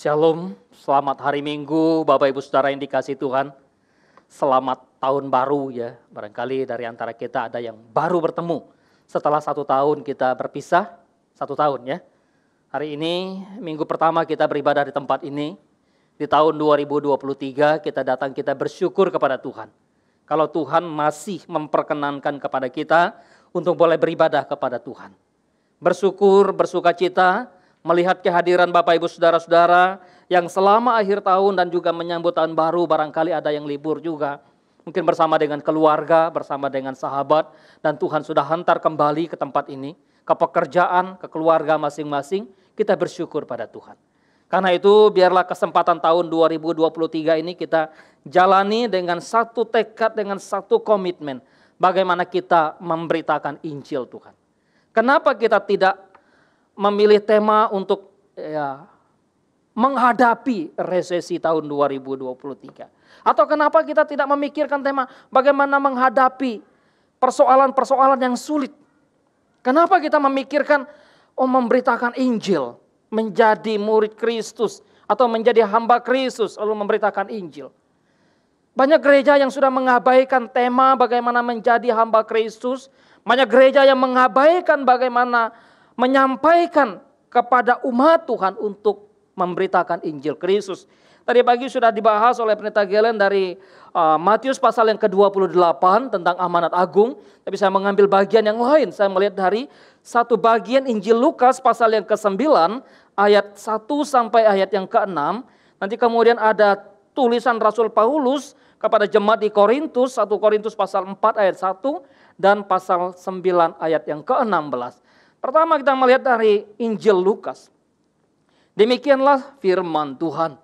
Shalom, selamat hari Minggu Bapak Ibu Saudara yang dikasihi Tuhan. Selamat tahun baru ya, barangkali dari antara kita ada yang baru bertemu. Setelah 1 tahun kita berpisah, 1 tahun ya. Hari ini minggu pertama kita beribadah di tempat ini. Di tahun 2023 kita datang, kita bersyukur kepada Tuhan. Kalau Tuhan masih memperkenankan kepada kita untuk boleh beribadah kepada Tuhan. Bersyukur, bersukacita, melihat kehadiran Bapak Ibu Saudara-saudara yang selama akhir tahun dan juga menyambut tahun baru, barangkali ada yang libur juga. Mungkin bersama dengan keluarga, bersama dengan sahabat, dan Tuhan sudah hantar kembali ke tempat ini, ke pekerjaan, ke keluarga masing-masing, kita bersyukur pada Tuhan. Karena itu biarlah kesempatan tahun 2023 ini kita jalani dengan satu tekad, dengan satu komitmen. Bagaimana kita memberitakan Injil Tuhan. Kenapa kita tidak memilih tema untuk menghadapi resesi tahun 2023? Atau kenapa kita tidak memikirkan tema bagaimana menghadapi persoalan-persoalan yang sulit? Kenapa kita memikirkan memberitakan Injil, menjadi murid Kristus atau menjadi hamba Kristus lalu memberitakan Injil? Banyak gereja yang sudah mengabaikan tema bagaimana menjadi hamba Kristus. Banyak gereja yang mengabaikan bagaimana menyampaikan kepada umat Tuhan untuk memberitakan Injil Kristus. Tadi pagi sudah dibahas oleh Pendeta Gelen dari Matius pasal yang ke-28 tentang amanat agung. Tapi saya mengambil bagian yang lain. Saya melihat dari satu bagian Injil Lukas pasal yang ke-9 ayat 1 sampai ayat yang ke-6. Nanti kemudian ada tulisan Rasul Paulus kepada jemaat di Korintus, 1 Korintus pasal 4 ayat 1 dan pasal 9 ayat yang ke-16. Pertama kita melihat dari Injil Lukas. Demikianlah firman Tuhan.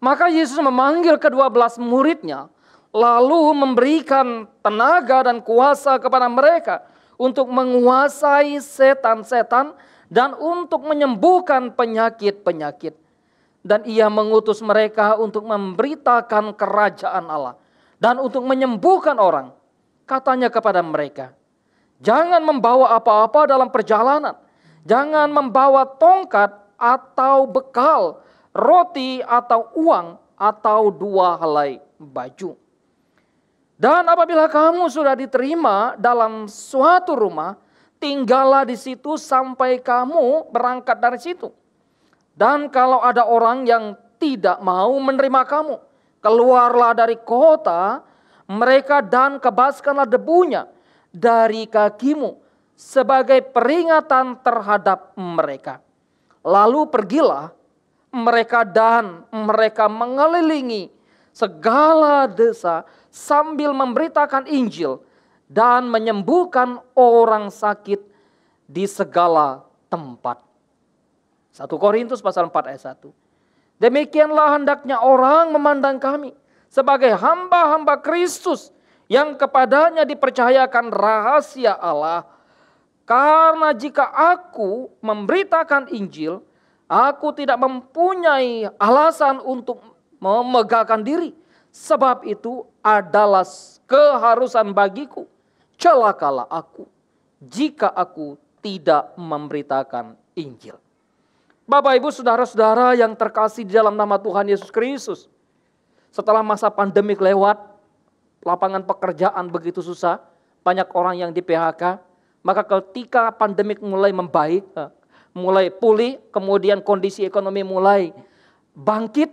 Maka Yesus memanggil ke-12 muridnya, lalu memberikan tenaga dan kuasa kepada mereka untuk menguasai setan-setan dan untuk menyembuhkan penyakit-penyakit. Dan ia mengutus mereka untuk memberitakan kerajaan Allah dan untuk menyembuhkan orang. Katanya kepada mereka, jangan membawa apa-apa dalam perjalanan. Jangan membawa tongkat atau bekal, roti atau uang, atau 2 helai baju. Dan apabila kamu sudah diterima dalam suatu rumah, tinggallah di situ sampai kamu berangkat dari situ. Dan kalau ada orang yang tidak mau menerima kamu, keluarlah dari kota mereka dan kebaskanlah debunya dari kakimu sebagai peringatan terhadap mereka. Lalu pergilah mereka dan mereka mengelilingi segala desa sambil memberitakan Injil dan menyembuhkan orang sakit di segala tempat. 1 Korintus pasal 4 ayat 1. Demikianlah hendaknya orang memandang kami sebagai hamba-hamba Kristus yang kepadanya dipercayakan rahasia Allah. Karena jika aku memberitakan Injil, aku tidak mempunyai alasan untuk memegahkan diri. Sebab itu adalah keharusan bagiku. Celakalah aku jika aku tidak memberitakan Injil. Bapak Ibu Saudara-saudara yang terkasih di dalam nama Tuhan Yesus Kristus. Setelah masa pandemik lewat, lapangan pekerjaan begitu susah, banyak orang yang di PHK. Maka ketika pandemik mulai membaik, mulai pulih, kemudian kondisi ekonomi mulai bangkit,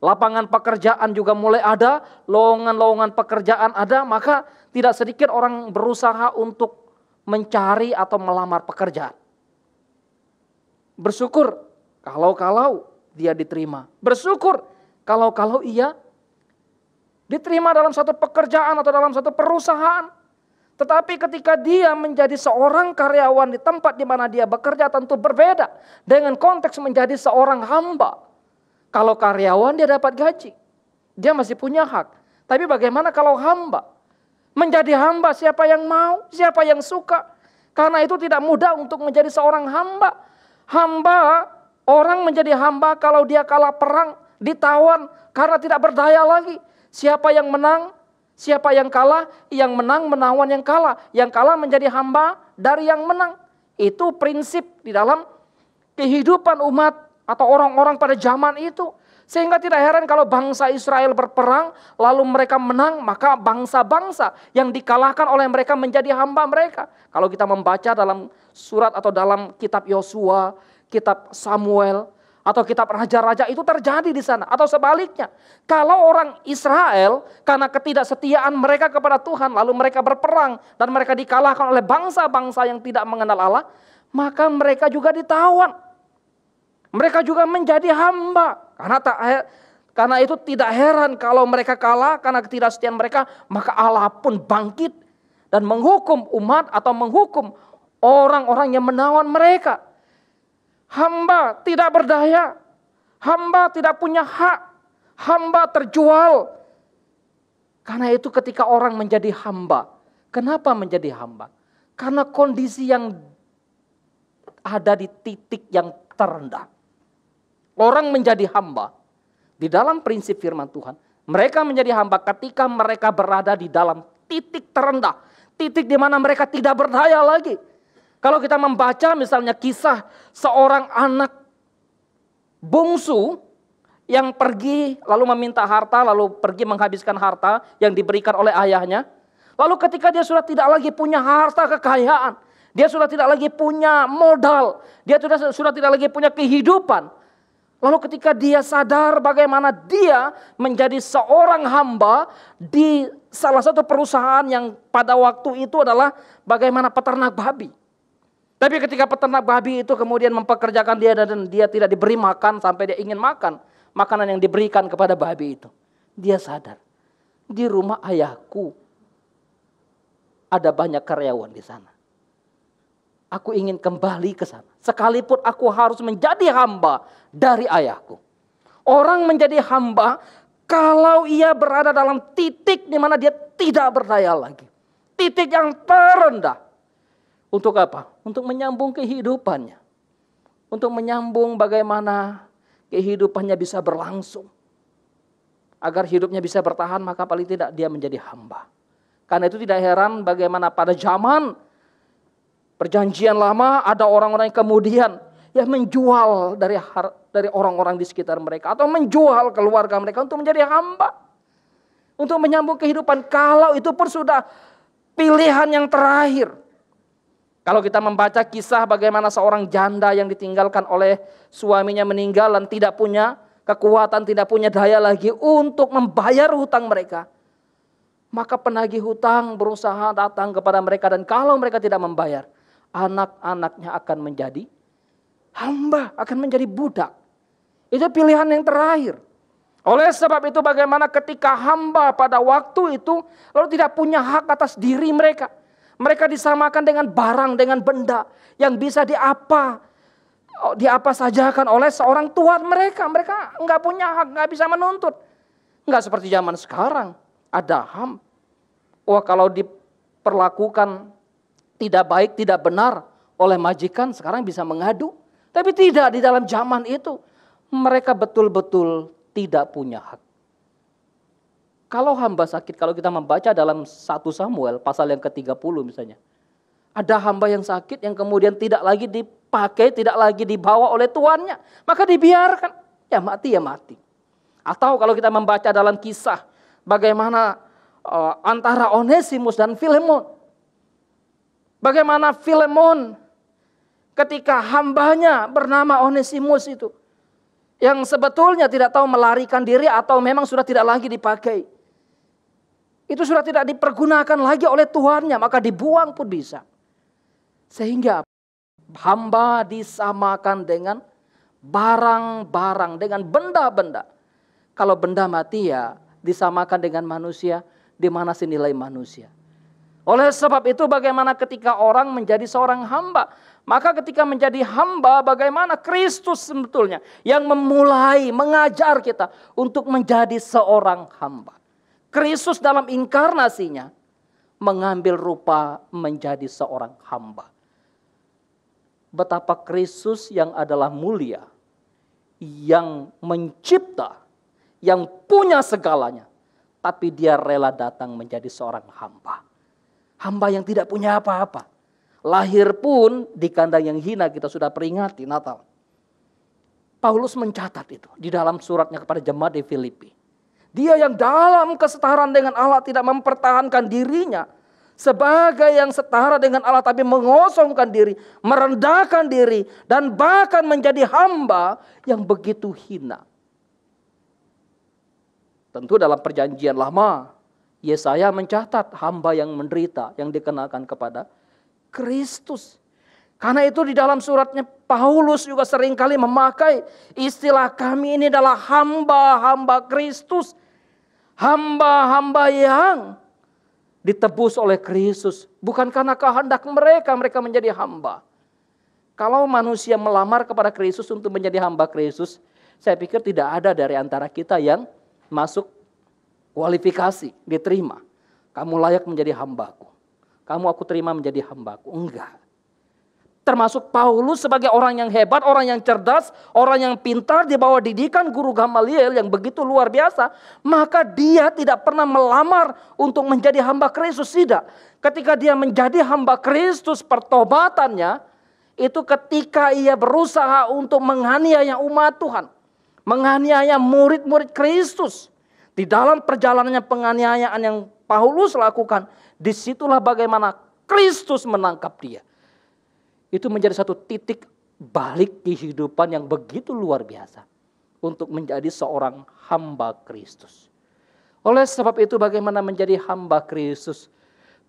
lapangan pekerjaan juga mulai ada, lowongan-lowongan pekerjaan ada, maka tidak sedikit orang berusaha untuk mencari atau melamar pekerjaan. Bersyukur kalau dia diterima. Bersyukur kalau ia diterima dalam satu pekerjaan atau dalam satu perusahaan. Tetapi ketika dia menjadi seorang karyawan di tempat di mana dia bekerja tentu berbeda dengan konteks menjadi seorang hamba. Kalau karyawan dia dapat gaji, dia masih punya hak. Tapi bagaimana kalau hamba? Menjadi hamba siapa yang mau, siapa yang suka? Karena itu tidak mudah untuk menjadi seorang hamba. Hamba, orang menjadi hamba kalau dia kalah perang, ditawan karena tidak berdaya lagi. Siapa yang menang? Siapa yang kalah? Yang menang menawan yang kalah. Yang kalah menjadi hamba dari yang menang. Itu prinsip di dalam kehidupan umat atau orang-orang pada zaman itu. Sehingga tidak heran kalau bangsa Israel berperang, lalu mereka menang, maka bangsa-bangsa yang dikalahkan oleh mereka menjadi hamba mereka. Kalau kita membaca dalam surat atau dalam kitab Yosua, kitab Samuel, atau kitab raja-raja, itu terjadi di sana. Atau sebaliknya, kalau orang Israel karena ketidaksetiaan mereka kepada Tuhan, lalu mereka berperang dan mereka dikalahkan oleh bangsa-bangsa yang tidak mengenal Allah, maka mereka juga ditawan. Mereka juga menjadi hamba. Karena itu tidak heran kalau mereka kalah karena ketidaksetiaan mereka, maka Allah pun bangkit dan menghukum umat atau menghukum orang-orang yang menawan mereka. Hamba tidak berdaya, hamba tidak punya hak, hamba terjual. Karena itu ketika orang menjadi hamba, kenapa menjadi hamba? Karena kondisi yang ada di titik yang terendah. Orang menjadi hamba di dalam prinsip firman Tuhan. Mereka menjadi hamba ketika mereka berada di dalam titik terendah. Titik di mana mereka tidak berdaya lagi. Kalau kita membaca misalnya kisah seorang anak bungsu yang pergi lalu meminta harta, lalu pergi menghabiskan harta yang diberikan oleh ayahnya. Lalu ketika dia sudah tidak lagi punya harta kekayaan, dia sudah tidak lagi punya modal, dia sudah tidak lagi punya kehidupan. Lalu ketika dia sadar bagaimana dia menjadi seorang hamba di salah satu perusahaan yang pada waktu itu adalah bagaimana peternak babi. Tapi ketika peternak babi itu kemudian mempekerjakan dia dan dia tidak diberi makan sampai dia ingin makan makanan yang diberikan kepada babi itu. Dia sadar, di rumah ayahku ada banyak karyawan di sana. Aku ingin kembali ke sana. Sekalipun aku harus menjadi hamba dari ayahku. Orang menjadi hamba kalau ia berada dalam titik di mana dia tidak berdaya lagi. Titik yang terendah. Untuk apa? Untuk menyambung kehidupannya. Untuk menyambung bagaimana kehidupannya bisa berlangsung. Agar hidupnya bisa bertahan, maka paling tidak dia menjadi hamba. Karena itu tidak heran bagaimana pada zaman Perjanjian Lama ada orang-orang yang kemudian ya menjual dari orang-orang di sekitar mereka atau menjual keluarga mereka untuk menjadi hamba. Untuk menyambung kehidupan, kalau itu pun sudah pilihan yang terakhir. Kalau kita membaca kisah bagaimana seorang janda yang ditinggalkan oleh suaminya meninggal dan tidak punya kekuatan, tidak punya daya lagi untuk membayar hutang mereka. Maka penagih hutang berusaha datang kepada mereka dan kalau mereka tidak membayar, anak-anaknya akan menjadi hamba, akan menjadi budak. Itu pilihan yang terakhir. Oleh sebab itu bagaimana ketika hamba pada waktu itu lalu tidak punya hak atas diri mereka. Mereka disamakan dengan barang, dengan benda yang bisa diapa sajakan oleh seorang tuan mereka. Mereka nggak punya hak, nggak bisa menuntut. Nggak seperti zaman sekarang. Ada HAM. Wah, kalau diperlakukan tidak baik, tidak benar oleh majikan, sekarang bisa mengadu. Tapi tidak, di dalam zaman itu mereka betul-betul tidak punya hak. Kalau hamba sakit, kalau kita membaca dalam 1 Samuel pasal yang ke-30 misalnya. Ada hamba yang sakit yang kemudian tidak lagi dipakai, tidak lagi dibawa oleh tuannya. Maka dibiarkan, ya mati ya mati. Atau kalau kita membaca dalam kisah bagaimana antara Onesimus dan Filemon. Bagaimana Filemon ketika hambanya bernama Onesimus itu. Yang sebetulnya tidak tahu melarikan diri atau memang sudah tidak lagi dipakai. Itu sudah tidak dipergunakan lagi oleh tuannya, maka dibuang pun bisa. Sehingga hamba disamakan dengan barang-barang, dengan benda-benda. Kalau benda mati ya disamakan dengan manusia, di mana sih nilai manusia. Oleh sebab itu bagaimana ketika orang menjadi seorang hamba. Maka ketika menjadi hamba bagaimana Kristus sebetulnya yang memulai mengajar kita untuk menjadi seorang hamba. Kristus dalam inkarnasinya mengambil rupa menjadi seorang hamba. Betapa Kristus yang adalah mulia, yang mencipta, yang punya segalanya. Tapi dia rela datang menjadi seorang hamba. Hamba yang tidak punya apa-apa. Lahir pun di kandang yang hina, kita sudah peringati Natal. Paulus mencatat itu di dalam suratnya kepada jemaat di Filipi. Dia yang dalam kesetaraan dengan Allah tidak mempertahankan dirinya sebagai yang setara dengan Allah, tapi mengosongkan diri, merendahkan diri, dan bahkan menjadi hamba yang begitu hina. Tentu dalam perjanjian lama, Yesaya mencatat hamba yang menderita yang dikenakan kepada Kristus. Karena itu di dalam suratnya Paulus juga seringkali memakai istilah kami ini adalah hamba-hamba Kristus. Hamba-hamba yang ditebus oleh Kristus. Bukan karena kehendak mereka menjadi hamba. Kalau manusia melamar kepada Kristus untuk menjadi hamba Kristus, saya pikir tidak ada dari antara kita yang masuk kualifikasi, diterima. Kamu layak menjadi hambaku. Kamu aku terima menjadi hambaku. Enggak. Termasuk Paulus sebagai orang yang hebat, orang yang cerdas, orang yang pintar di bawah didikan guru Gamaliel yang begitu luar biasa. Maka dia tidak pernah melamar untuk menjadi hamba Kristus. Tidak. Ketika dia menjadi hamba Kristus, pertobatannya itu ketika ia berusaha untuk menganiaya umat Tuhan. Menganiaya murid-murid Kristus. Di dalam perjalanannya penganiayaan yang Paulus lakukan, disitulah bagaimana Kristus menangkap dia. Itu menjadi satu titik balik kehidupan yang begitu luar biasa untuk menjadi seorang hamba Kristus. Oleh sebab itu bagaimana menjadi hamba Kristus?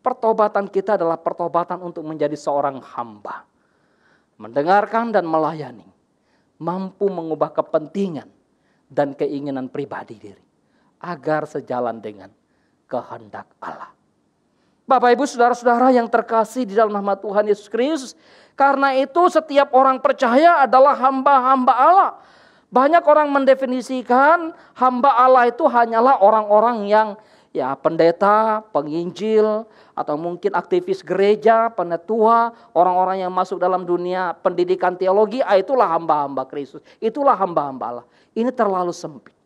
Pertobatan kita adalah pertobatan untuk menjadi seorang hamba. Mendengarkan dan melayani. Mampu mengubah kepentingan dan keinginan pribadi diri. Agar sejalan dengan kehendak Allah. Bapak Ibu saudara-saudara yang terkasih di dalam nama Tuhan Yesus Kristus. Karena itu setiap orang percaya adalah hamba-hamba Allah. Banyak orang mendefinisikan hamba Allah itu hanyalah orang-orang yang pendeta, penginjil, atau mungkin aktivis gereja, penetua, orang-orang yang masuk dalam dunia pendidikan teologi, itulah hamba-hamba Kristus. Itulah hamba-hamba Allah. Ini terlalu sempit.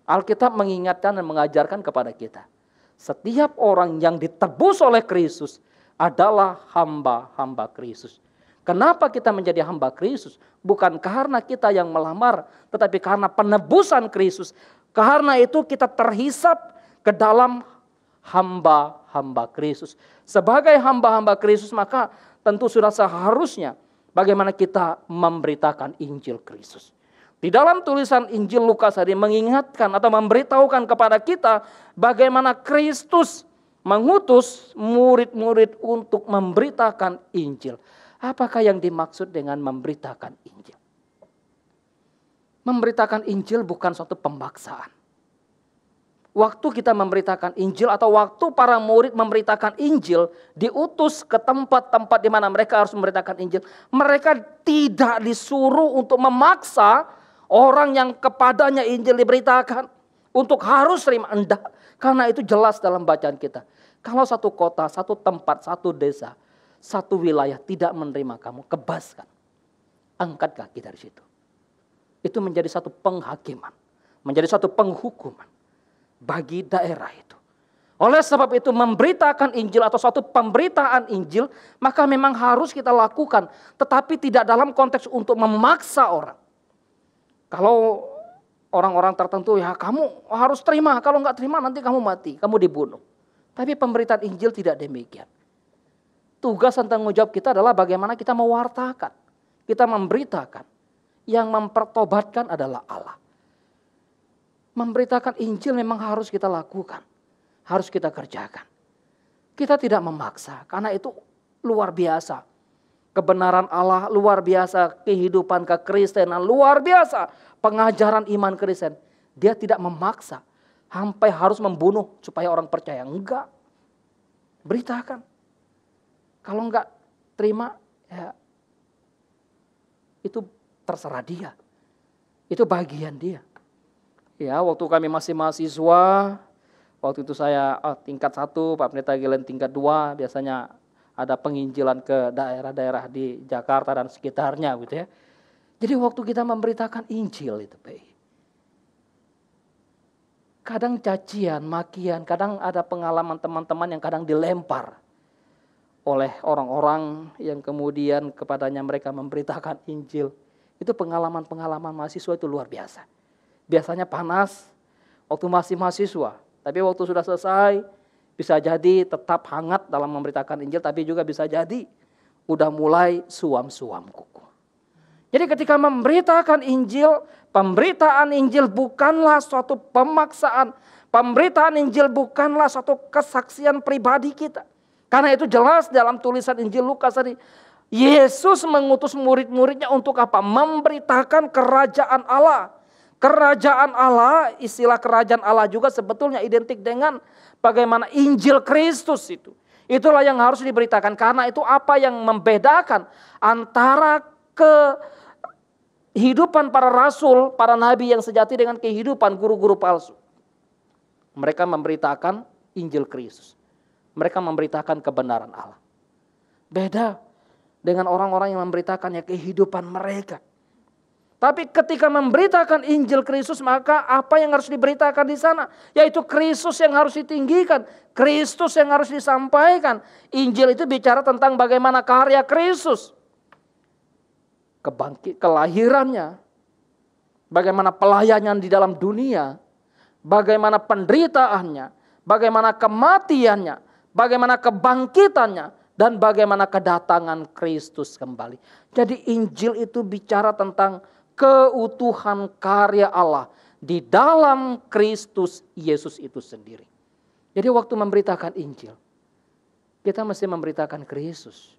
Alkitab mengingatkan dan mengajarkan kepada kita. Setiap orang yang ditebus oleh Kristus adalah hamba-hamba Kristus. Kenapa kita menjadi hamba Kristus? Bukan karena kita yang melamar, tetapi karena penebusan Kristus. Karena itu kita terhisap ke dalam hamba-hamba Kristus. Sebagai hamba-hamba Kristus maka tentu sudah seharusnya bagaimana kita memberitakan Injil Kristus. Di dalam tulisan Injil Lukas tadi mengingatkan atau memberitahukan kepada kita bagaimana Kristus mengutus murid-murid untuk memberitakan Injil. Apakah yang dimaksud dengan memberitakan Injil? Memberitakan Injil bukan suatu pemaksaan. Waktu kita memberitakan Injil atau waktu para murid memberitakan Injil, diutus ke tempat-tempat di mana mereka harus memberitakan Injil. Mereka tidak disuruh untuk memaksa orang yang kepadanya Injil diberitakan untuk harus terima. Enggak, karena itu jelas dalam bacaan kita. Kalau satu kota, satu tempat, satu desa, satu wilayah tidak menerima kamu, kebaskan. Angkat kaki dari situ. Itu menjadi satu penghakiman, menjadi satu penghukuman bagi daerah itu. Oleh sebab itu memberitakan Injil atau suatu pemberitaan Injil, maka memang harus kita lakukan. Tetapi tidak dalam konteks untuk memaksa orang. Kalau orang-orang tertentu ya kamu harus terima, kalau enggak terima nanti kamu mati, kamu dibunuh. Tapi pemberitaan Injil tidak demikian. Tugas dan tanggung jawab kita adalah bagaimana kita mewartakan, kita memberitakan. Yang mempertobatkan adalah Allah. Memberitakan Injil memang harus kita lakukan, harus kita kerjakan. Kita tidak memaksa, karena itu luar biasa. Kebenaran Allah luar biasa, kehidupan kekristenan luar biasa, pengajaran iman Kristen. Dia tidak memaksa, sampai harus membunuh supaya orang percaya. Enggak, beritakan. Kalau enggak terima, ya itu terserah dia. Itu bagian dia. Ya, waktu kami masih mahasiswa, waktu itu saya tingkat 1, Pak Pendeta Gilen tingkat 2, biasanya ada penginjilan ke daerah-daerah di Jakarta dan sekitarnya gitu ya. Jadi waktu kita memberitakan Injil itu, Pak. Kadang cacian, makian, kadang ada pengalaman teman-teman yang kadang dilempar oleh orang-orang yang kemudian kepadanya mereka memberitakan Injil. Itu pengalaman-pengalaman mahasiswa itu luar biasa. Biasanya panas waktu masih mahasiswa. Tapi waktu sudah selesai, bisa jadi tetap hangat dalam memberitakan Injil. Tapi juga bisa jadi udah mulai suam-suam kuku. Jadi ketika memberitakan Injil, pemberitaan Injil bukanlah suatu pemaksaan. Pemberitaan Injil bukanlah suatu kesaksian pribadi kita. Karena itu jelas dalam tulisan Injil Lukas tadi. Yesus mengutus murid-muridnya untuk apa? Memberitakan kerajaan Allah. Kerajaan Allah, istilah kerajaan Allah juga sebetulnya identik dengan bagaimana Injil Kristus itu. Itulah yang harus diberitakan. Karena itu apa yang membedakan antara kehidupan para rasul, para nabi yang sejati dengan kehidupan guru-guru palsu. Mereka memberitakan Injil Kristus. Mereka memberitakan kebenaran Allah. Beda dengan orang-orang yang memberitakannya kehidupan mereka. Tapi ketika memberitakan Injil Kristus, maka apa yang harus diberitakan di sana? Yaitu Kristus yang harus ditinggikan. Kristus yang harus disampaikan. Injil itu bicara tentang bagaimana karya Kristus. Kelahirannya. Bagaimana pelayanan di dalam dunia. Bagaimana penderitaannya. Bagaimana kematiannya. Bagaimana kebangkitannya. Dan bagaimana kedatangan Kristus kembali. Jadi Injil itu bicara tentang keutuhan karya Allah di dalam Kristus Yesus itu sendiri. Jadi waktu memberitakan Injil, kita mesti memberitakan Kristus.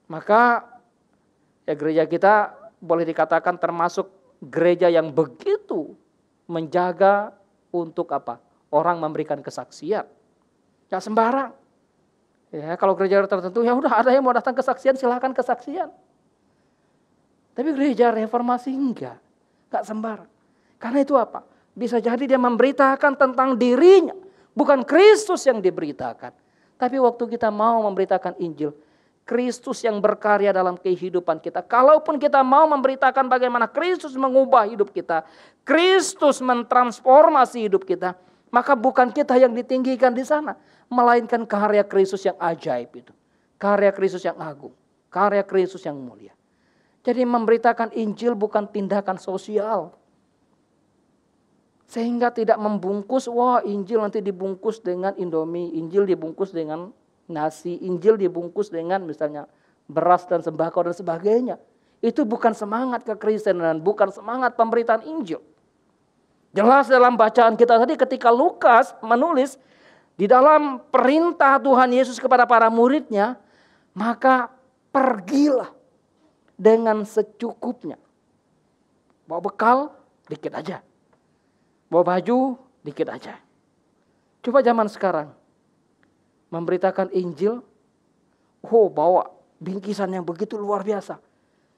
Maka ya gereja kita boleh dikatakan termasuk gereja yang begitu menjaga untuk apa? Orang memberikan kesaksian. Gak sembarang. Ya, kalau gereja tertentu ya udah ada yang mau datang kesaksian silakan kesaksian. Tapi gereja reformasi enggak sembarang. Karena itu apa? Bisa jadi dia memberitakan tentang dirinya, bukan Kristus yang diberitakan. Tapi waktu kita mau memberitakan Injil, Kristus yang berkarya dalam kehidupan kita. Kalaupun kita mau memberitakan bagaimana Kristus mengubah hidup kita, Kristus mentransformasi hidup kita, maka bukan kita yang ditinggikan di sana, melainkan karya Kristus yang ajaib itu. Karya Kristus yang agung, karya Kristus yang mulia. Jadi memberitakan Injil bukan tindakan sosial. Sehingga tidak membungkus, wah Injil nanti dibungkus dengan Indomie, Injil dibungkus dengan nasi, Injil dibungkus dengan misalnya beras dan sembako dan sebagainya. Itu bukan semangat kekristenan, bukan semangat pemberitaan Injil. Jelas dalam bacaan kita tadi ketika Lukas menulis di dalam perintah Tuhan Yesus kepada para muridnya, maka pergilah dengan secukupnya. Bawa bekal dikit aja. Bawa baju dikit aja. Coba zaman sekarang memberitakan Injil, bawa bingkisan yang begitu luar biasa.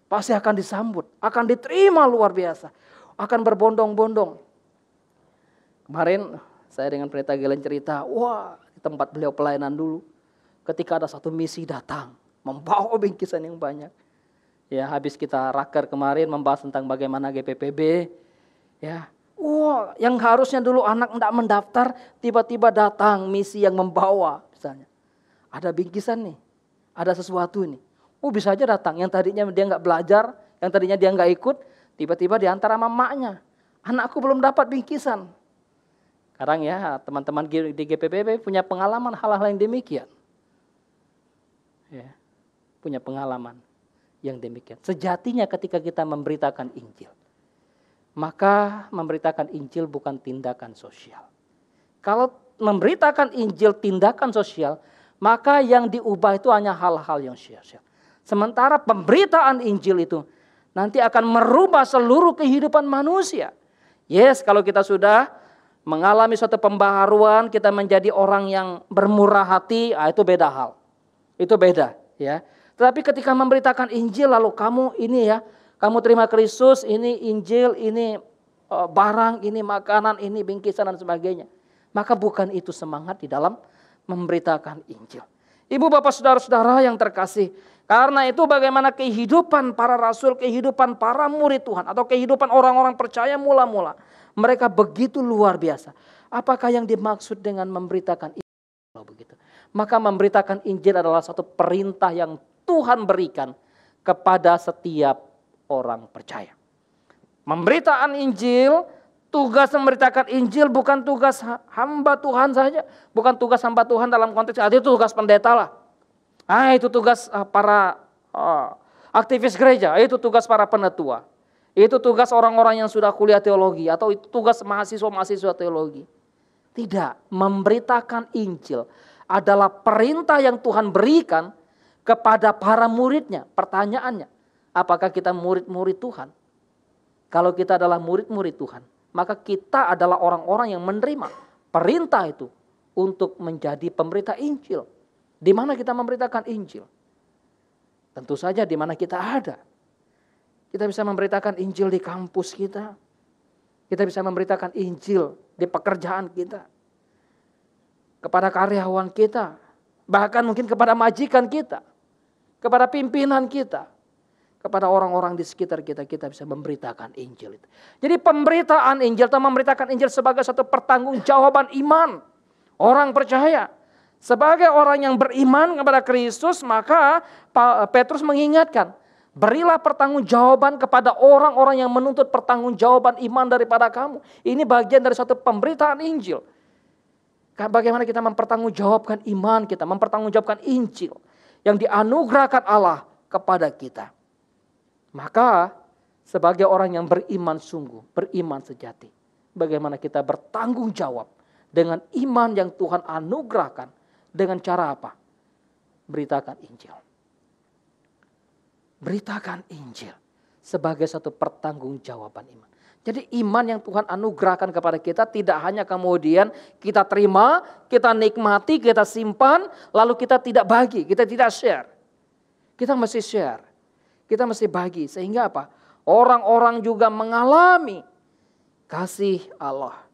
Pasti akan disambut, akan diterima luar biasa. Akan berbondong-bondong. Kemarin saya dengan Pendeta Gelen cerita, di tempat beliau pelayanan dulu. Ketika ada satu misi datang, membawa bingkisan yang banyak. Ya, habis kita raker kemarin membahas tentang bagaimana GPPB. Ya, yang harusnya dulu anak tidak mendaftar, tiba-tiba datang misi yang membawa. Misalnya, ada bingkisan nih, ada sesuatu nih. Bisa aja datang, yang tadinya dia nggak belajar, yang tadinya dia nggak ikut, tiba-tiba diantar sama emaknya. Anakku belum dapat bingkisan. Sekarang ya teman-teman di GPPB punya pengalaman hal-hal yang demikian. Ya, punya pengalaman yang demikian. Sejatinya ketika kita memberitakan Injil, maka memberitakan Injil bukan tindakan sosial. Kalau memberitakan Injil tindakan sosial, maka yang diubah itu hanya hal-hal yang sosial. Sementara pemberitaan Injil itu nanti akan merubah seluruh kehidupan manusia. Yes, kalau kita sudah mengalami suatu pembaharuan, kita menjadi orang yang bermurah hati, itu beda hal. Itu beda, ya. Tetapi ketika memberitakan Injil, lalu kamu ini ya, kamu terima Kristus, ini Injil, ini barang, ini makanan, ini bingkisan dan sebagainya. Maka bukan itu semangat di dalam memberitakan Injil. Ibu bapak saudara-saudara yang terkasih, karena itu bagaimana kehidupan para rasul, kehidupan para murid Tuhan, atau kehidupan orang-orang percaya mula-mula. Mereka begitu luar biasa. Apakah yang dimaksud dengan memberitakan Injil? Kalau begitu, maka memberitakan Injil adalah satu perintah yang Tuhan berikan kepada setiap orang percaya. Pemberitaan Injil, tugas memberitakan Injil bukan tugas hamba Tuhan saja. Bukan tugas hamba Tuhan dalam konteks itu tugas pendeta lah. Itu tugas para aktivis gereja, itu tugas para penetua. Itu tugas orang-orang yang sudah kuliah teologi atau itu tugas mahasiswa-mahasiswa teologi. Tidak, memberitakan Injil adalah perintah yang Tuhan berikan kepada para muridnya. Pertanyaannya, apakah kita murid-murid Tuhan? Kalau kita adalah murid-murid Tuhan, maka kita adalah orang-orang yang menerima perintah itu untuk menjadi pemberita Injil. Di mana kita memberitakan Injil? Tentu saja di mana kita ada. Kita bisa memberitakan Injil di kampus kita. Kita bisa memberitakan Injil di pekerjaan kita. Kepada karyawan kita. Bahkan mungkin kepada majikan kita. Kepada pimpinan kita. Kepada orang-orang di sekitar kita, kita bisa memberitakan Injil itu. Jadi pemberitaan Injil atau memberitakan Injil sebagai satu pertanggungjawaban iman. Orang percaya. Sebagai orang yang beriman kepada Kristus, maka Petrus mengingatkan. Berilah pertanggungjawaban kepada orang-orang yang menuntut pertanggungjawaban iman daripada kamu. Ini bagian dari satu pemberitaan Injil. Bagaimana kita mempertanggungjawabkan iman kita, mempertanggungjawabkan Injil yang dianugerahkan Allah kepada kita. Maka sebagai orang yang beriman sungguh, beriman sejati, bagaimana kita bertanggung jawab dengan iman yang Tuhan anugerahkan dengan cara apa? Beritakan Injil. Beritakan Injil sebagai satu pertanggungjawaban iman. Jadi iman yang Tuhan anugerahkan kepada kita tidak hanya kemudian kita terima, kita nikmati, kita simpan, lalu kita tidak bagi, kita tidak share. Kita mesti share. Kita mesti bagi sehingga apa? Orang-orang juga mengalami kasih Allah.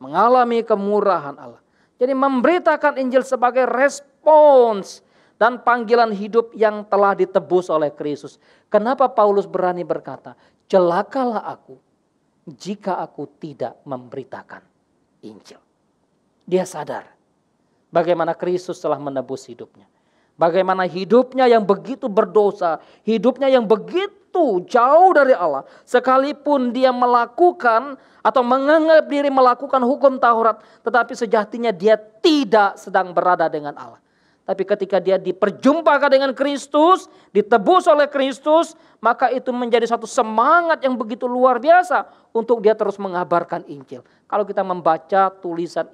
Mengalami kemurahan Allah. Jadi memberitakan Injil sebagai respons dan panggilan hidup yang telah ditebus oleh Kristus. Kenapa Paulus berani berkata, celakalah aku jika aku tidak memberitakan Injil. Dia sadar bagaimana Kristus telah menebus hidupnya. Bagaimana hidupnya yang begitu berdosa, hidupnya yang begitu jauh dari Allah. Sekalipun dia melakukan atau menganggap diri melakukan hukum Taurat, tetapi sejatinya dia tidak sedang berada dengan Allah. Tapi ketika dia diperjumpakan dengan Kristus, ditebus oleh Kristus, maka itu menjadi satu semangat yang begitu luar biasa untuk dia terus mengabarkan Injil. Kalau kita membaca tulisan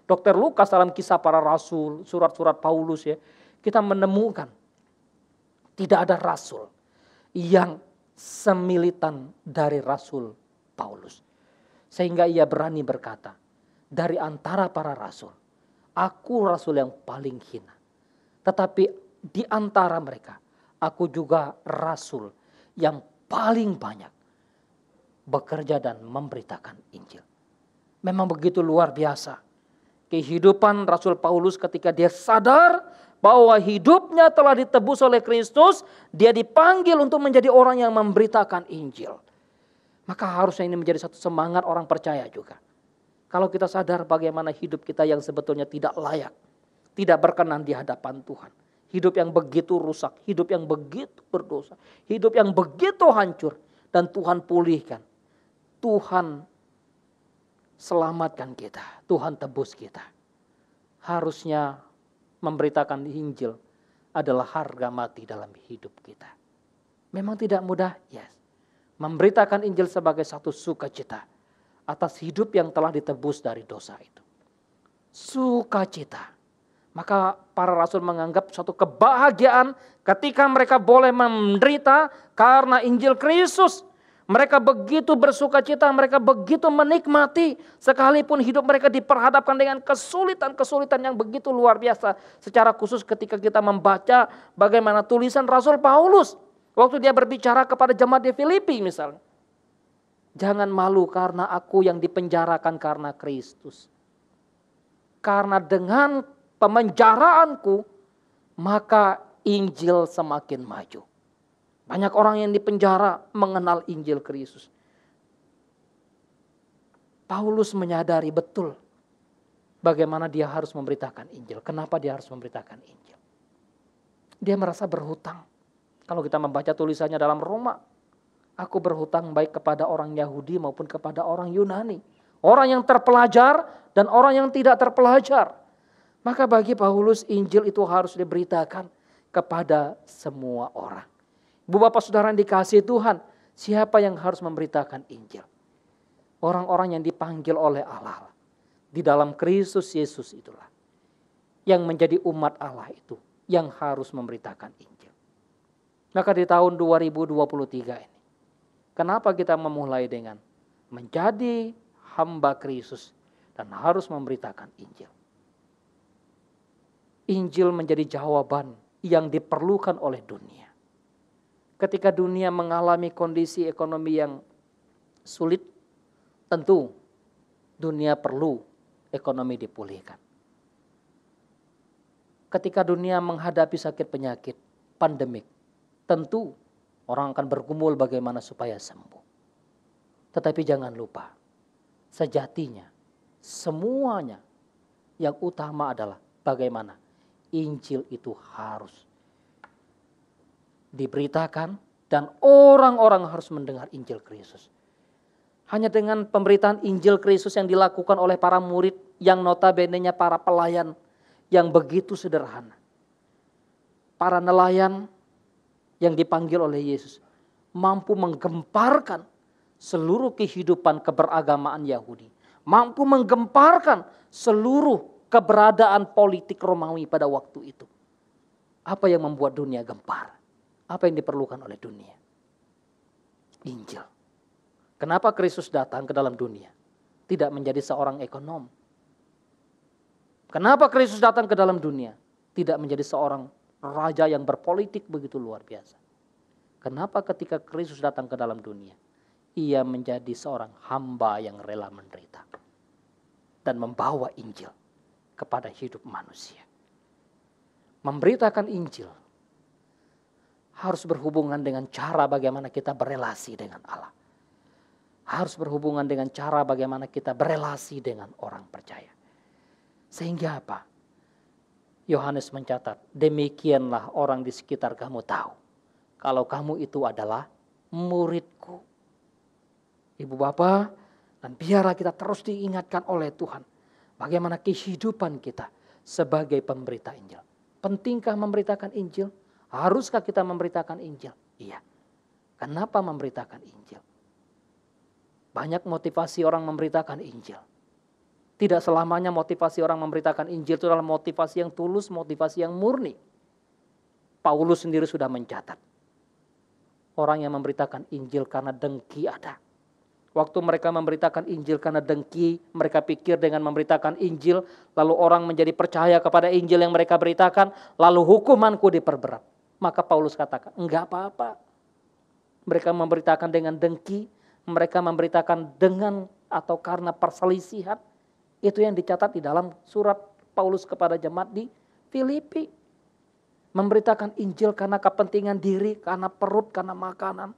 Dr. Lukas dalam Kisah Para Rasul, surat-surat Paulus ya, kita menemukan tidak ada rasul yang semilitan dari Rasul Paulus. Sehingga ia berani berkata, dari antara para rasul, aku rasul yang paling hina. Tetapi di antara mereka, aku juga rasul yang paling banyak bekerja dan memberitakan Injil. Memang begitu luar biasa kehidupan Rasul Paulus ketika dia sadar bahwa hidupnya telah ditebus oleh Kristus, dia dipanggil untuk menjadi orang yang memberitakan Injil. Maka harusnya ini menjadi satu semangat orang percaya juga. Kalau kita sadar bagaimana hidup kita yang sebetulnya tidak layak, tidak berkenan di hadapan Tuhan. Hidup yang begitu rusak, hidup yang begitu berdosa, hidup yang begitu hancur. Dan Tuhan pulihkan, Tuhan selamatkan kita, Tuhan tebus kita. Harusnya memberitakan Injil adalah harga mati dalam hidup kita. Memang tidak mudah, yes. Memberitakan Injil sebagai satu sukacita atas hidup yang telah ditebus dari dosa itu. Sukacita. Maka para rasul menganggap suatu kebahagiaan ketika mereka boleh menderita karena Injil Kristus. Mereka begitu bersukacita, mereka begitu menikmati sekalipun hidup mereka diperhadapkan dengan kesulitan-kesulitan yang begitu luar biasa. Secara khusus ketika kita membaca bagaimana tulisan Rasul Paulus waktu dia berbicara kepada jemaat di Filipi misalnya. Jangan malu karena aku yang dipenjarakan karena Kristus. Karena dengan pemenjaraanku maka Injil semakin maju. Banyak orang yang dipenjara mengenal Injil Kristus. Paulus menyadari betul bagaimana dia harus memberitakan Injil. Kenapa dia harus memberitakan Injil? Dia merasa berhutang. Kalau kita membaca tulisannya dalam Roma, Aku berhutang baik kepada orang Yahudi maupun kepada orang Yunani. Orang yang terpelajar dan orang yang tidak terpelajar. Maka bagi Paulus Injil itu harus diberitakan kepada semua orang. Ibu bapak saudara yang dikasihi Tuhan, siapa yang harus memberitakan Injil? Orang-orang yang dipanggil oleh Allah. Di dalam Kristus Yesus itulah. Yang menjadi umat Allah itu yang harus memberitakan Injil. Maka di tahun 2023 ini, kenapa kita memulai dengan menjadi hamba Kristus dan harus memberitakan Injil? Injil menjadi jawaban yang diperlukan oleh dunia. Ketika dunia mengalami kondisi ekonomi yang sulit, tentu dunia perlu ekonomi dipulihkan. Ketika dunia menghadapi sakit penyakit, pandemik, tentu orang akan bergumul bagaimana supaya sembuh. Tetapi jangan lupa, sejatinya semuanya yang utama adalah bagaimana Injil itu harus diberitakan dan orang-orang harus mendengar Injil Kristus. Hanya dengan pemberitaan Injil Kristus yang dilakukan oleh para murid yang notabene-nya para pelayan yang begitu sederhana. Para nelayan yang dipanggil oleh Yesus mampu menggemparkan seluruh kehidupan keberagamaan Yahudi. Mampu menggemparkan seluruh keberadaan politik Romawi pada waktu itu. Apa yang membuat dunia gempar? Apa yang diperlukan oleh dunia? Injil. Kenapa Kristus datang ke dalam dunia? Tidak menjadi seorang ekonom. Kenapa Kristus datang ke dalam dunia? Tidak menjadi seorang raja yang berpolitik begitu luar biasa. Kenapa ketika Kristus datang ke dalam dunia? Ia menjadi seorang hamba yang rela menderita. Dan membawa Injil kepada hidup manusia. Memberitakan Injil harus berhubungan dengan cara bagaimana kita berelasi dengan Allah. Harus berhubungan dengan cara bagaimana kita berelasi dengan orang percaya. Sehingga apa? Yohanes mencatat, demikianlah orang di sekitar kamu tahu. Kalau kamu itu adalah muridku. Ibu bapak, dan biarlah kita terus diingatkan oleh Tuhan. Bagaimana kehidupan kita sebagai pemberita Injil. Pentingkah memberitakan Injil? Haruskah kita memberitakan Injil? Iya. Kenapa memberitakan Injil? Banyak motivasi orang memberitakan Injil. Tidak selamanya motivasi orang memberitakan Injil itu adalah motivasi yang tulus, motivasi yang murni. Paulus sendiri sudah mencatat. Orang yang memberitakan Injil karena dengki ada. Waktu mereka memberitakan Injil karena dengki, mereka pikir dengan memberitakan Injil, lalu orang menjadi percaya kepada Injil yang mereka beritakan, lalu hukumanku diperberat. Maka Paulus katakan, enggak apa-apa. Mereka memberitakan dengan dengki, mereka memberitakan dengan atau karena perselisihan. Itu yang dicatat di dalam surat Paulus kepada jemaat di Filipi. Memberitakan Injil karena kepentingan diri, karena perut, karena makanan.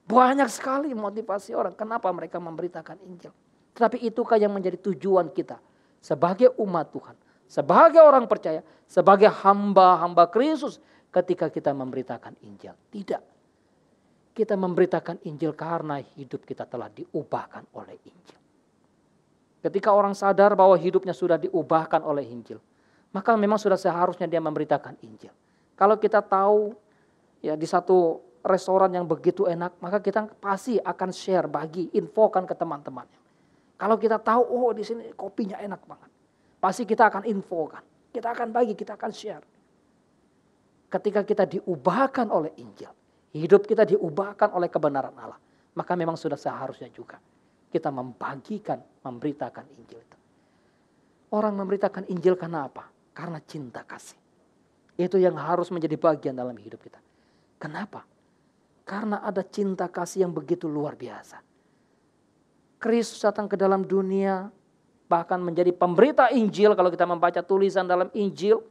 Banyak sekali motivasi orang kenapa mereka memberitakan Injil. Tetapi itukah yang menjadi tujuan kita sebagai umat Tuhan, sebagai orang percaya, sebagai hamba-hamba Kristus ketika kita memberitakan Injil? Tidak. Kita memberitakan Injil karena hidup kita telah diubahkan oleh Injil. Ketika orang sadar bahwa hidupnya sudah diubahkan oleh Injil, maka memang sudah seharusnya dia memberitakan Injil. Kalau kita tahu ya di satu restoran yang begitu enak, maka kita pasti akan share, bagi, infokan ke teman-temannya. Kalau kita tahu, oh di sini kopinya enak banget, pasti kita akan infokan, kita akan bagi, kita akan share. Ketika kita diubahkan oleh Injil, hidup kita diubahkan oleh kebenaran Allah, maka memang sudah seharusnya juga kita membagikan, memberitakan Injil itu. Orang memberitakan Injil karena apa? Karena cinta kasih. Itu yang harus menjadi bagian dalam hidup kita. Kenapa? Karena ada cinta kasih yang begitu luar biasa. Kristus datang ke dalam dunia, bahkan menjadi pemberita Injil kalau kita membaca tulisan dalam Injil.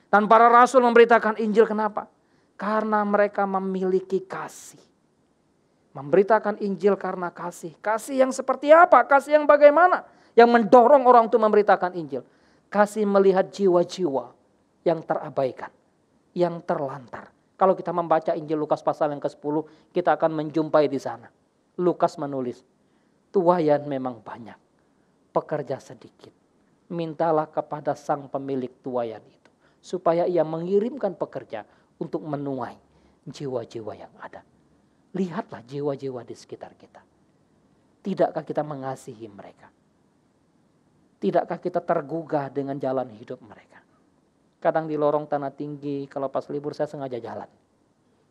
Dan para rasul memberitakan Injil kenapa? Karena mereka memiliki kasih. Memberitakan Injil karena kasih. Kasih yang seperti apa? Kasih yang bagaimana? Yang mendorong orang untuk memberitakan Injil. Kasih melihat jiwa-jiwa yang terabaikan, yang terlantar, Kalau kita membaca Injil Lukas pasal yang ke-10, kita akan menjumpai di sana. Lukas menulis, tuaian memang banyak, pekerja sedikit. Mintalah kepada sang pemilik tuaian itu, supaya ia mengirimkan pekerja untuk menuai jiwa-jiwa yang ada. Lihatlah jiwa-jiwa di sekitar kita. Tidakkah kita mengasihi mereka? Tidakkah kita tergugah dengan jalan hidup mereka? Kadang di lorong Tanah Tinggi, kalau pas libur saya sengaja jalan.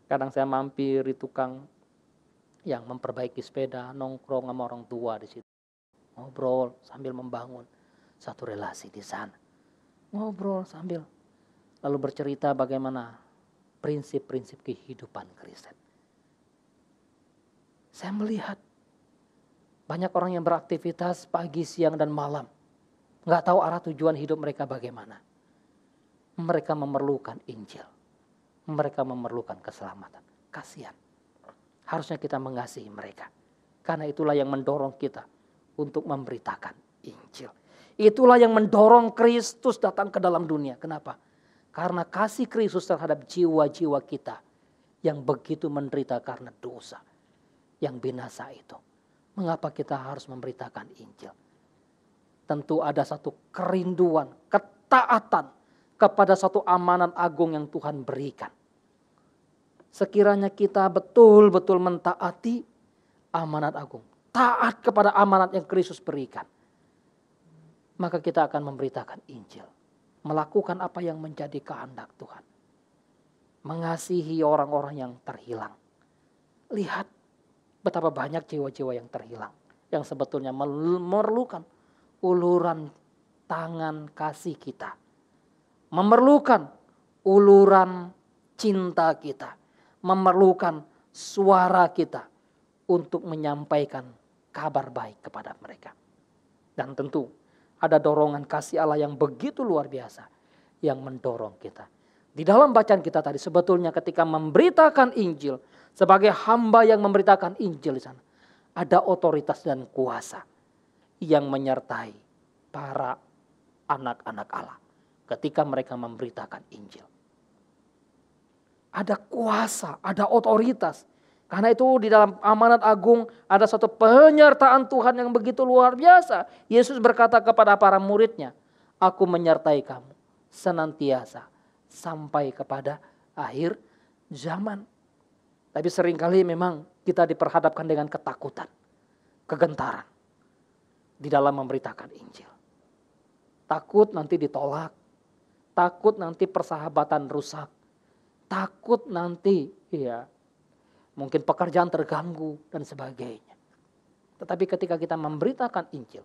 Kadang saya mampir di tukang yang memperbaiki sepeda, nongkrong sama orang tua di situ. Ngobrol sambil membangun satu relasi di sana. Ngobrol sambil lalu bercerita bagaimana prinsip-prinsip kehidupan Kristen. Saya melihat banyak orang yang beraktivitas pagi, siang, dan malam. Nggak tahu arah tujuan hidup mereka bagaimana. Mereka memerlukan Injil. Mereka memerlukan keselamatan. Kasihan. Harusnya kita mengasihi mereka. Karena itulah yang mendorong kita untuk memberitakan Injil. Itulah yang mendorong Kristus datang ke dalam dunia. Kenapa? Karena kasih Kristus terhadap jiwa-jiwa kita yang begitu menderita karena dosa yang binasa itu. Mengapa kita harus memberitakan Injil? Tentu ada satu kerinduan, ketaatan kepada satu amanat agung yang Tuhan berikan. Sekiranya kita betul-betul mentaati amanat agung, taat kepada amanat yang Kristus berikan, maka kita akan memberitakan Injil, melakukan apa yang menjadi kehendak Tuhan, mengasihi orang-orang yang terhilang. Lihat betapa banyak jiwa-jiwa yang terhilang, yang sebetulnya memerlukan uluran tangan kasih kita, memerlukan uluran cinta kita, memerlukan suara kita untuk menyampaikan kabar baik kepada mereka. Dan tentu ada dorongan kasih Allah yang begitu luar biasa yang mendorong kita. Di dalam bacaan kita tadi sebetulnya ketika memberitakan Injil, sebagai hamba yang memberitakan Injil di sana, ada otoritas dan kuasa yang menyertai para anak-anak Allah ketika mereka memberitakan Injil. Ada kuasa, ada otoritas. Karena itu di dalam amanat agung ada satu penyertaan Tuhan yang begitu luar biasa. Yesus berkata kepada para muridnya, aku menyertai kamu senantiasa sampai kepada akhir zaman. Tapi seringkali memang kita diperhadapkan dengan ketakutan, kegentaran di dalam memberitakan Injil. Takut nanti ditolak, takut nanti persahabatan rusak, takut nanti mungkin pekerjaan terganggu dan sebagainya. Tetapi ketika kita memberitakan Injil,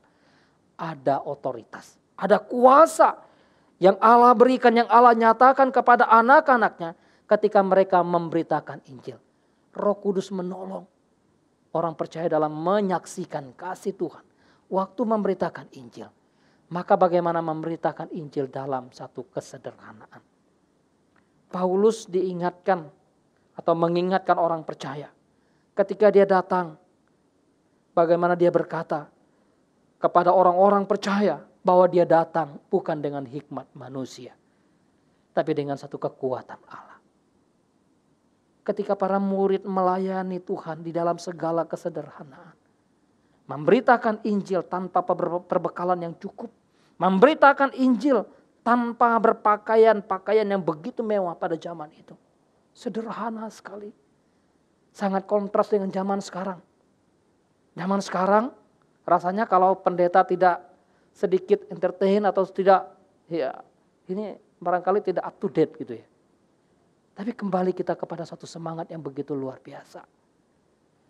ada otoritas, ada kuasa yang Allah berikan, yang Allah nyatakan kepada anak-anaknya ketika mereka memberitakan Injil. Roh Kudus menolong orang percaya dalam menyaksikan kasih Tuhan waktu memberitakan Injil. Maka bagaimana memberitakan Injil dalam satu kesederhanaan. Paulus diingatkan atau mengingatkan orang percaya. Ketika dia datang, bagaimana dia berkata kepada orang-orang percaya bahwa dia datang bukan dengan hikmat manusia, tapi dengan satu kekuatan Allah. Ketika para murid melayani Tuhan di dalam segala kesederhanaan, memberitakan Injil tanpa perbekalan yang cukup, memberitakan Injil tanpa berpakaian-pakaian yang begitu mewah pada zaman itu. Sederhana sekali. Sangat kontras dengan zaman sekarang. Zaman sekarang rasanya kalau pendeta tidak sedikit entertain atau tidak, ini barangkali tidak up to date gitu ya. Tapi kembali kita kepada satu semangat yang begitu luar biasa.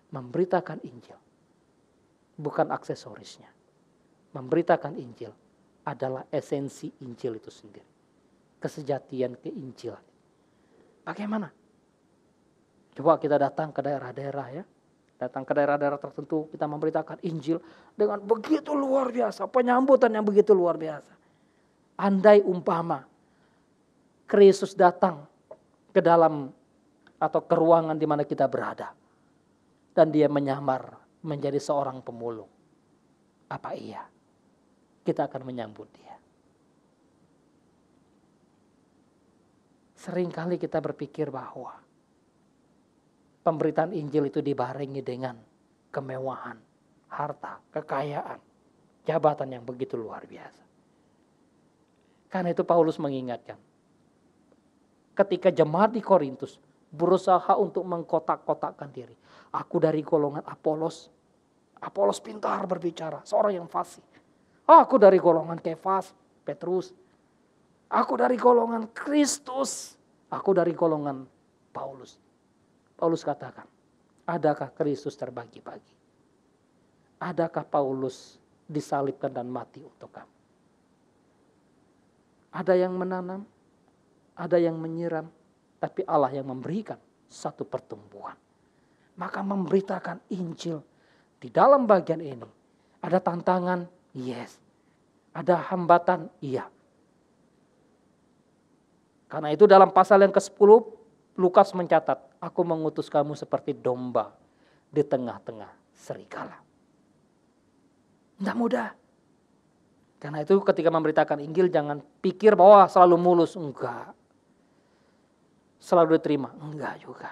Memberitakan Injil. Bukan aksesorisnya. Memberitakan Injil adalah esensi Injil itu sendiri. Kesejatian keinjilan. Bagaimana? Coba kita datang ke daerah-daerah ya. Datang ke daerah-daerah tertentu, kita memberitakan Injil dengan begitu luar biasa. Penyambutan yang begitu luar biasa. Andai umpama Kristus datang ke dalam atau ke ruangan di mana kita berada. Dan dia menyamar menjadi seorang pemulung. Apa iya? Kita akan menyambut dia. Seringkali kita berpikir bahwa pemberitaan Injil itu dibarengi dengan kemewahan, harta, kekayaan, jabatan yang begitu luar biasa. Karena itu Paulus mengingatkan, ketika jemaat di Korintus berusaha untuk mengkotak-kotakkan diri. Aku dari golongan Apolos. Apolos pintar berbicara, seorang yang fasih. Aku dari golongan Kefas, Petrus. Aku dari golongan Kristus. Aku dari golongan Paulus. Paulus katakan, adakah Kristus terbagi-bagi? Adakah Paulus disalibkan dan mati untuk kamu? Ada yang menanam, ada yang menyiram, tapi Allah yang memberikan satu pertumbuhan. Maka memberitakan Injil di dalam bagian ini. Ada tantangan, yes. Ada hambatan, iya. Karena itu dalam pasal yang ke-10, Lukas mencatat, aku mengutus kamu seperti domba di tengah-tengah serigala. Tidak mudah. Karena itu ketika memberitakan Injil jangan pikir bahwa selalu mulus. Enggak. Selalu diterima. Enggak juga.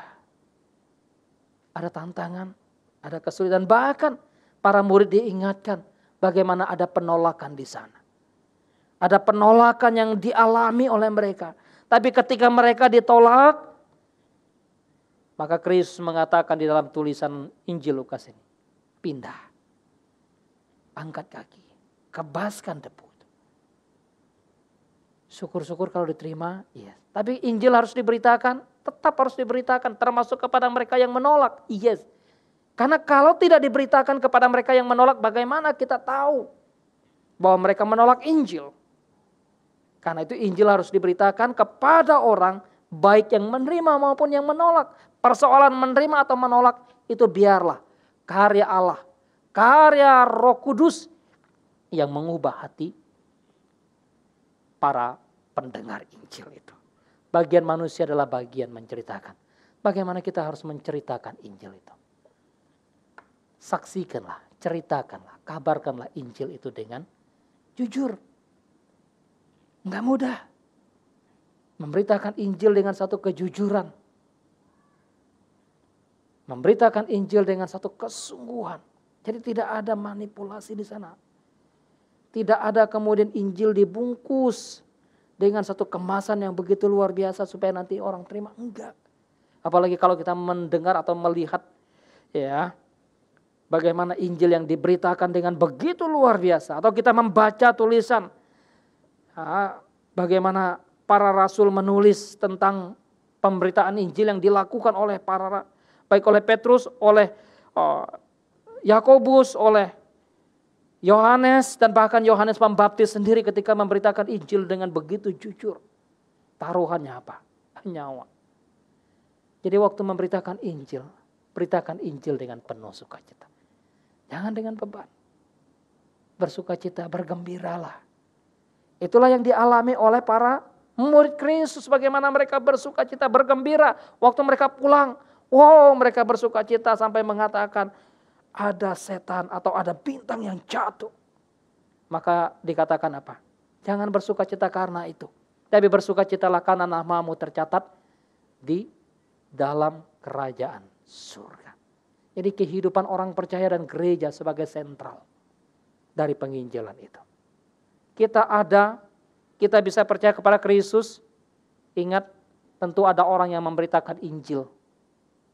Ada tantangan, ada kesulitan. Bahkan para murid diingatkan bagaimana ada penolakan di sana. Ada penolakan yang dialami oleh mereka. Tapi ketika mereka ditolak, maka Kristus mengatakan di dalam tulisan Injil Lukas ini, pindah, angkat kaki, kebaskan debu. Syukur-syukur kalau diterima, yes. Tapi Injil harus diberitakan, tetap harus diberitakan, termasuk kepada mereka yang menolak, yes. Karena kalau tidak diberitakan kepada mereka yang menolak, bagaimana kita tahu bahwa mereka menolak Injil? Karena itu Injil harus diberitakan kepada orang baik yang menerima maupun yang menolak. Persoalan menerima atau menolak itu biarlah karya Allah, karya Roh Kudus yang mengubah hati para pendengar Injil itu. Bagian manusia adalah bagian menceritakan. Bagaimana kita harus menceritakan Injil itu? Saksikanlah, ceritakanlah, kabarkanlah Injil itu dengan jujur. Enggak mudah. Memberitakan Injil dengan satu kejujuran. Memberitakan Injil dengan satu kesungguhan. Jadi tidak ada manipulasi di sana. Tidak ada kemudian Injil dibungkus dengan satu kemasan yang begitu luar biasa supaya nanti orang terima. Enggak. Apalagi kalau kita mendengar atau melihat ya bagaimana Injil yang diberitakan dengan begitu luar biasa. Atau kita membaca tulisan bagaimana para rasul menulis tentang pemberitaan Injil yang dilakukan oleh baik oleh Petrus, oleh Yakobus, oleh Yohanes, dan bahkan Yohanes Pembaptis sendiri ketika memberitakan Injil dengan begitu jujur. Taruhannya apa? Nyawa. Jadi waktu memberitakan Injil, beritakan Injil dengan penuh sukacita. Jangan dengan beban. Bersukacita, bergembiralah. Itulah yang dialami oleh para murid Kristus. Bagaimana mereka bersukacita, bergembira. Waktu mereka pulang, wow, mereka bersukacita sampai mengatakan ada setan atau ada bintang yang jatuh. Maka dikatakan apa? Jangan bersukacita karena itu. Tapi bersukacitalah karena namamu tercatat di dalam kerajaan surga. Jadi kehidupan orang percaya dan gereja sebagai sentral dari penginjilan itu. Kita bisa percaya kepada Kristus. Ingat, tentu ada orang yang memberitakan Injil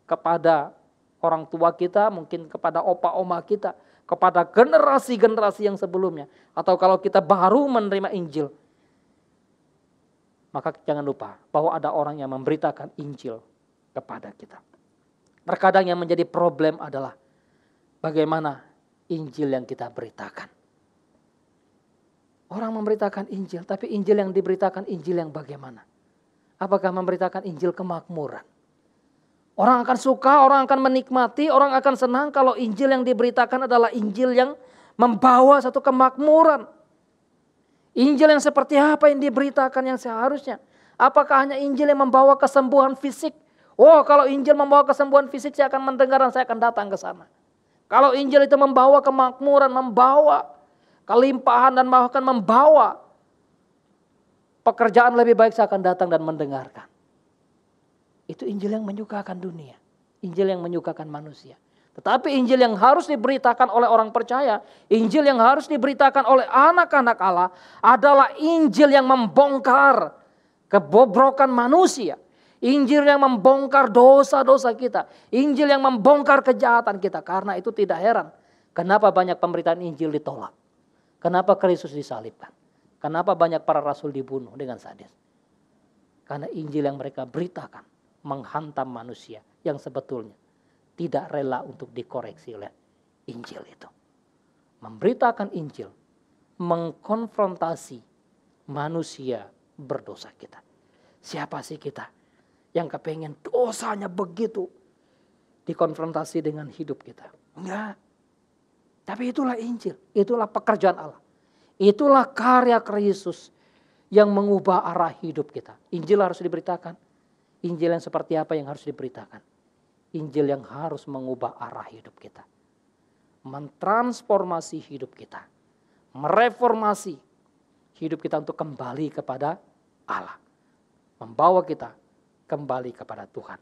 kepada orang tua kita, mungkin kepada opa oma kita, kepada generasi-generasi yang sebelumnya. Atau kalau kita baru menerima Injil, maka jangan lupa bahwa ada orang yang memberitakan Injil kepada kita. Terkadang yang menjadi problem adalah bagaimana Injil yang kita beritakan. Orang memberitakan Injil, tapi Injil yang diberitakan Injil yang bagaimana? Apakah memberitakan Injil kemakmuran? Orang akan suka, orang akan menikmati, orang akan senang kalau Injil yang diberitakan adalah Injil yang membawa satu kemakmuran. Injil yang seperti apa yang diberitakan yang seharusnya? Apakah hanya Injil yang membawa kesembuhan fisik? Oh, kalau Injil membawa kesembuhan fisik, saya akan mendengar dan saya akan datang ke sana. Kalau Injil itu membawa kemakmuran, membawa kelimpahan dan bahkan membawa pekerjaan lebih baik, saya akan datang dan mendengarkan. Itu Injil yang menyukakan dunia. Injil yang menyukakan manusia. Tetapi Injil yang harus diberitakan oleh orang percaya, Injil yang harus diberitakan oleh anak-anak Allah adalah Injil yang membongkar kebobrokan manusia. Injil yang membongkar dosa-dosa kita. Injil yang membongkar kejahatan kita. Karena itu tidak heran kenapa banyak pemberitaan Injil ditolak. Kenapa Kristus disalibkan. Kenapa banyak para rasul dibunuh dengan sadis. Karena Injil yang mereka beritakan menghantam manusia yang sebetulnya tidak rela untuk dikoreksi oleh Injil itu. Memberitakan Injil, mengkonfrontasi manusia berdosa kita. Siapa sih kita yang kepengen dosanya begitu dikonfrontasi dengan hidup kita? Enggak. Tapi itulah Injil, itulah pekerjaan Allah. Itulah karya Kristus yang mengubah arah hidup kita. Injil harus diberitakan. Injil yang seperti apa yang harus diberitakan? Injil yang harus mengubah arah hidup kita. Mentransformasi hidup kita. Mereformasi hidup kita untuk kembali kepada Allah. Membawa kita kembali kepada Tuhan.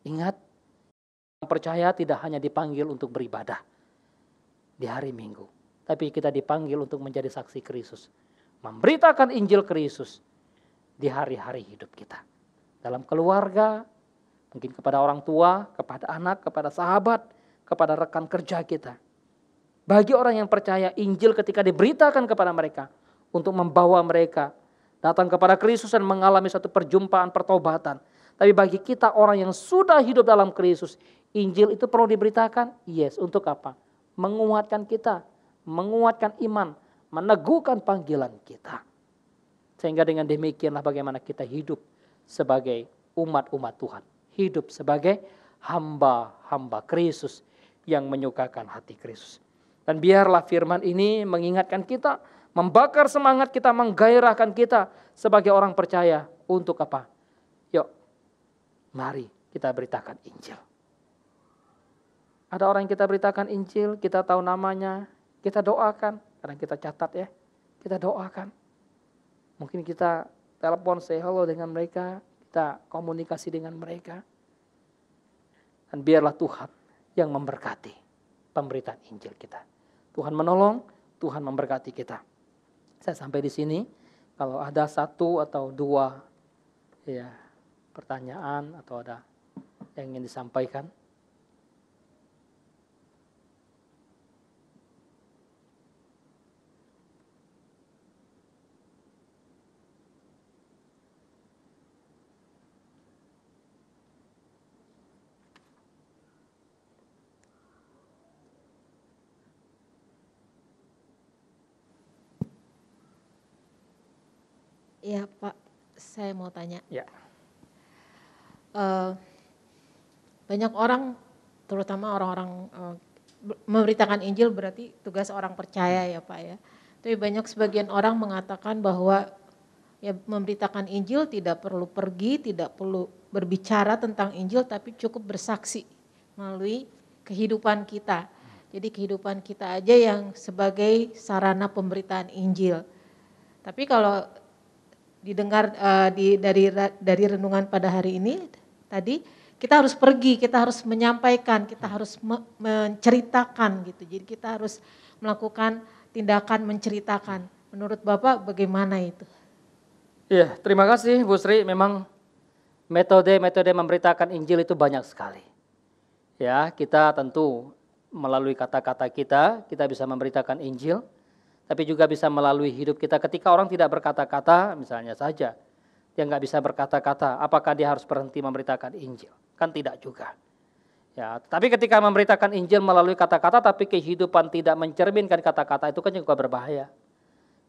Ingat, orang percaya tidak hanya dipanggil untuk beribadah di hari Minggu. Tapi kita dipanggil untuk menjadi saksi Kristus. Memberitakan Injil Kristus di hari-hari hidup kita. Dalam keluarga, mungkin kepada orang tua, kepada anak, kepada sahabat, kepada rekan kerja kita. Bagi orang yang percaya, Injil ketika diberitakan kepada mereka untuk membawa mereka datang kepada Kristus dan mengalami satu perjumpaan pertobatan. Tapi bagi kita orang yang sudah hidup dalam Kristus, Injil itu perlu diberitakan? Yes, untuk apa? Menguatkan kita, menguatkan iman, meneguhkan panggilan kita. Sehingga dengan demikianlah bagaimana kita hidup sebagai umat-umat Tuhan. Hidup sebagai hamba-hamba Kristus yang menyukakan hati Kristus. Dan biarlah firman ini mengingatkan kita, membakar semangat kita, menggairahkan kita sebagai orang percaya untuk apa? Yuk, mari kita beritakan Injil. Ada orang yang kita beritakan Injil, kita tahu namanya, kita doakan. Kadang kita catat ya, kita doakan. Mungkin kita telepon, say hello dengan mereka, kita komunikasi dengan mereka. Dan biarlah Tuhan yang memberkati pemberitaan Injil kita. Tuhan menolong, Tuhan memberkati kita. Saya sampai di sini. Kalau ada satu atau dua ya pertanyaan atau ada yang ingin disampaikan. Ya Pak, saya mau tanya. Ya. Banyak orang, terutama orang-orang memberitakan Injil berarti tugas orang percaya ya Pak ya. Tapi banyak sebagian orang mengatakan bahwa ya memberitakan Injil tidak perlu pergi, tidak perlu berbicara tentang Injil, tapi cukup bersaksi melalui kehidupan kita. Jadi kehidupan kita aja yang sebagai sarana pemberitaan Injil. Tapi kalau didengar dari renungan pada hari ini tadi, kita harus pergi, kita harus menyampaikan, kita harus menceritakan gitu. Jadi kita harus melakukan tindakan menceritakan. Menurut Bapak bagaimana itu? Iya, terima kasih Bu Sri. Memang metode-metode memberitakan Injil itu banyak sekali. Ya, kita tentu melalui kata-kata kita bisa memberitakan Injil. Tapi juga bisa melalui hidup kita ketika orang tidak berkata-kata, misalnya saja. Dia nggak bisa berkata-kata, apakah dia harus berhenti memberitakan Injil? Kan tidak juga. Ya, tapi ketika memberitakan Injil melalui kata-kata, tapi kehidupan tidak mencerminkan kata-kata, itu kan juga berbahaya.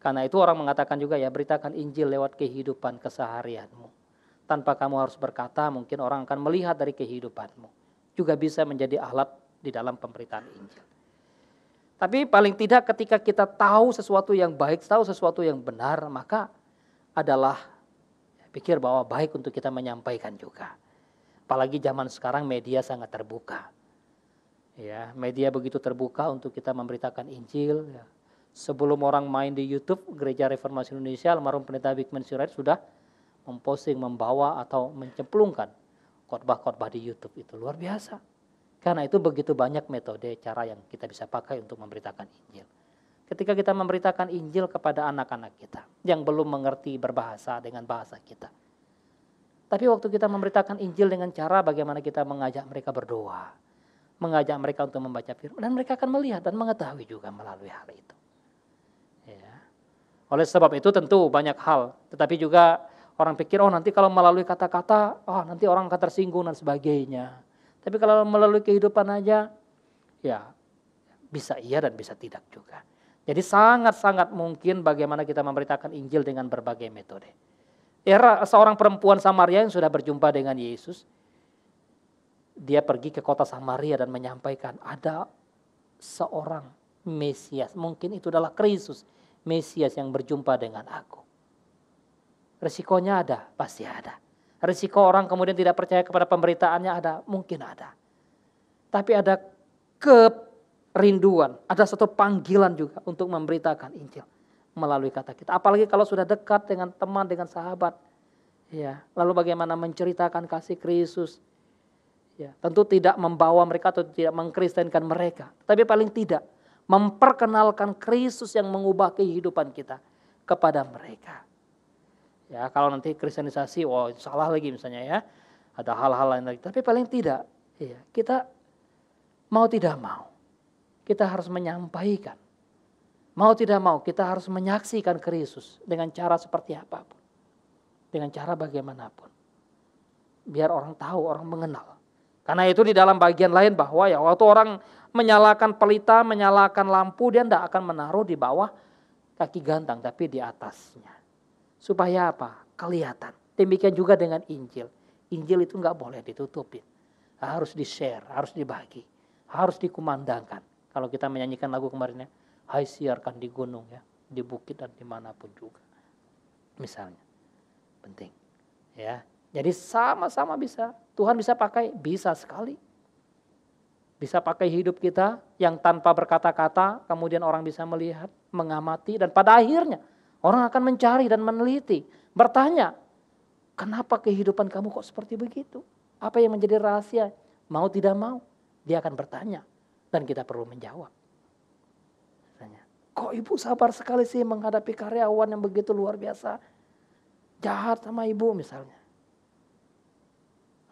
Karena itu orang mengatakan juga ya, beritakan Injil lewat kehidupan keseharianmu. Tanpa kamu harus berkata, mungkin orang akan melihat dari kehidupanmu. Juga bisa menjadi alat di dalam pemberitaan Injil. Tapi paling tidak ketika kita tahu sesuatu yang baik, tahu sesuatu yang benar, maka adalah pikir bahwa baik untuk kita menyampaikan juga. Apalagi zaman sekarang media sangat terbuka. Ya, media begitu terbuka untuk kita memberitakan Injil. Ya. Sebelum orang main di YouTube, Gereja Reformasi Indonesia, almarhum Pendeta Bigman Sirait sudah memposting, membawa atau mencemplungkan khotbah-khotbah di YouTube itu luar biasa. Karena itu begitu banyak metode cara yang kita bisa pakai untuk memberitakan Injil. Ketika kita memberitakan Injil kepada anak-anak kita yang belum mengerti berbahasa dengan bahasa kita. Tapi waktu kita memberitakan Injil dengan cara bagaimana kita mengajak mereka berdoa, mengajak mereka untuk membaca firman, dan mereka akan melihat dan mengetahui juga melalui hal itu. Ya. Oleh sebab itu tentu banyak hal, tetapi juga orang pikir, oh nanti kalau melalui kata-kata, oh nanti orang akan tersinggung dan sebagainya. Tapi kalau melalui kehidupan aja, ya bisa iya dan bisa tidak juga. Jadi sangat-sangat mungkin bagaimana kita memberitakan Injil dengan berbagai metode. Seorang perempuan Samaria yang sudah berjumpa dengan Yesus, dia pergi ke kota Samaria dan menyampaikan ada seorang Mesias, mungkin itu adalah Kristus, Mesias yang berjumpa dengan aku. Resikonya ada, pasti ada. Risiko orang kemudian tidak percaya kepada pemberitaannya ada, mungkin ada. Tapi ada kerinduan, ada satu panggilan juga untuk memberitakan Injil melalui kata kita. Apalagi kalau sudah dekat dengan teman, dengan sahabat. Ya, lalu bagaimana menceritakan kasih Kristus. Ya, tentu tidak membawa mereka atau tidak mengkristenkan mereka. Tapi paling tidak memperkenalkan Kristus yang mengubah kehidupan kita kepada mereka. Ya, kalau nanti kristenisasi, wah salah lagi misalnya ya. Ada hal-hal lain lagi. Tapi paling tidak, ya, kita mau tidak mau, kita harus menyampaikan. Mau tidak mau, kita harus menyaksikan Kristus dengan cara seperti apapun. Dengan cara bagaimanapun. Biar orang tahu, orang mengenal. Karena itu di dalam bagian lain bahwa ya waktu orang menyalakan pelita, menyalakan lampu, dia tidak akan menaruh di bawah kaki gantang, tapi di atasnya. Supaya apa? Kelihatan. Demikian juga dengan Injil. Injil itu nggak boleh ditutupin. Harus di-share, harus dibagi. Harus dikumandangkan. Kalau kita menyanyikan lagu kemarinnya, hai siarkan di gunung ya, di bukit dan dimanapun juga. Misalnya, penting. Ya, jadi sama-sama bisa. Tuhan bisa pakai, bisa sekali. Bisa pakai hidup kita yang tanpa berkata-kata, kemudian orang bisa melihat, mengamati, dan pada akhirnya orang akan mencari dan meneliti, bertanya, kenapa kehidupan kamu kok seperti begitu? Apa yang menjadi rahasia? Mau tidak mau, dia akan bertanya dan kita perlu menjawab. Tanya, kok ibu sabar sekali sih menghadapi karyawan yang begitu luar biasa? Jahat sama ibu misalnya.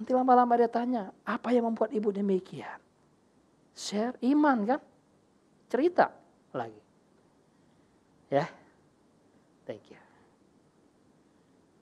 Nanti lama-lama dia tanya, apa yang membuat ibu demikian? Share iman kan? Cerita lagi. Ya, thank you.